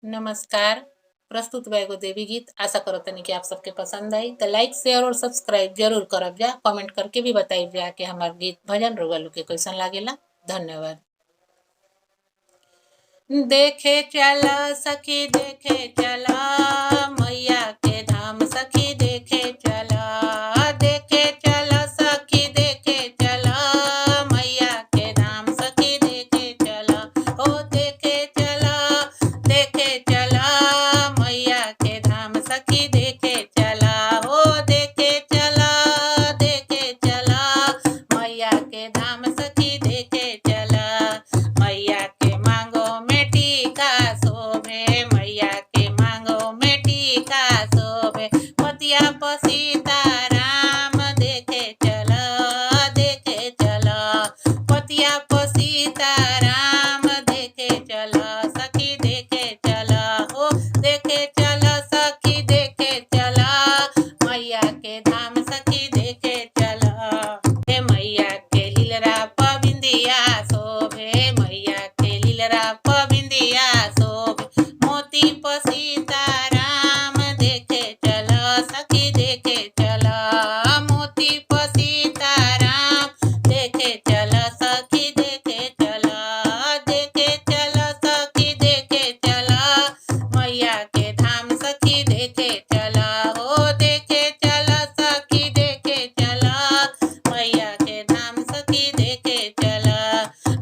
नमस्कार। प्रस्तुत एगो देवी गीत आशा करो तनी कि आप सबके पसंद आई तो लाइक शेयर और सब्सक्राइब जरूर करब जा। कमेंट करके भी बताइब जा कि हमार गीत भजन रोगल के कैसन लागेला। धन्यवाद। देखे चला सखी देखे चला मैया के धाम सखी देखे चला। देखे चला सखी देखे चला मैया के धाम सखी देखे चला। ओ देखे चला मैया के धाम सखी देखे चला। ओ देखे चला मैया के धाम सखी देखे चला। मैया के मांगो में टीका शोभे मैया के मांगो में टीका शोभे। पतिया पर सीताराम देखे चला पतिया पर सीताराम देखे चला सखी देखे चला। ओ देखे चला सखी देखे चला मैया के धाम सखी देखे चला। हे मैया के लीलरा पबिंदिया शोभे मैया के लीलरा पबिंदिया शोभे। मोती पर सीताराम देखे चला सखी देखे चला। मोती पर सीताराम देखे चला सखी देखे चला। देखे चला सखी देखे चला मैया के धाम सखी देखे चला। हो देखे चला सखी देखे चला मैया के धाम सखी देखे चला।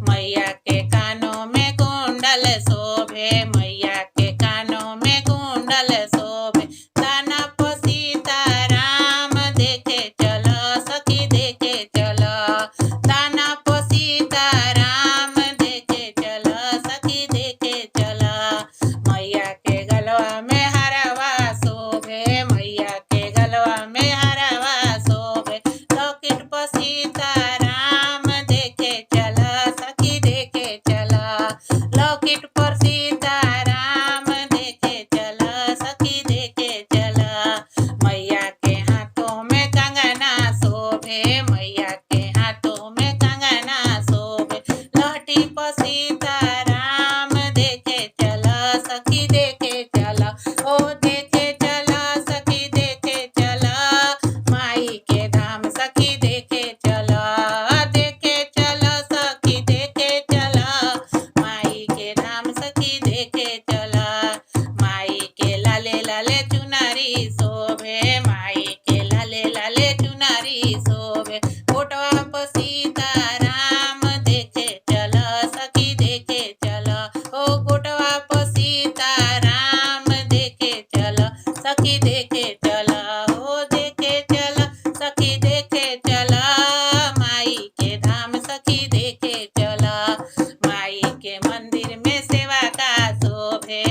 मैया के कानों में कुंडल शोभे मैया के कानों में कुंडल शोभे। दाना पर सीताराम देखे चला सखी देखे चला। दाना पर सीताराम देखे चला सखी देखे चला। मैया के गलवा में हरवा शोभे मैया के गलवा में हरवा शोभे। लॉकेट पर सीताराम देखे चला सखी देखे चला। लॉकेट पर सीताराम देखे चला सखी देखे चला। मैया के हाथों में कंगना शोभे मैया के हाथों में कंगना शोभे। लहठी पर सीताराम देखे चला सखी देखे चला। ओ देखे चला सखी देखे चला माई के धाम सखी देखे चला। देखे चला सखी देखे चला माई के धाम सखी देखे चला। माई के लाले लाले चुनरी शोभे माई के लाले लाले चुनरी शोभे। फोटवा पर सीताराम देखे चला सखी देखे चला। ओ फोटवा पर सीताराम देखे चला सखी देखे चला। ओ देखे चला सखी देखे चला माई के धाम सखी देखे चला। माई के मंदिर में सेवा का शोभे।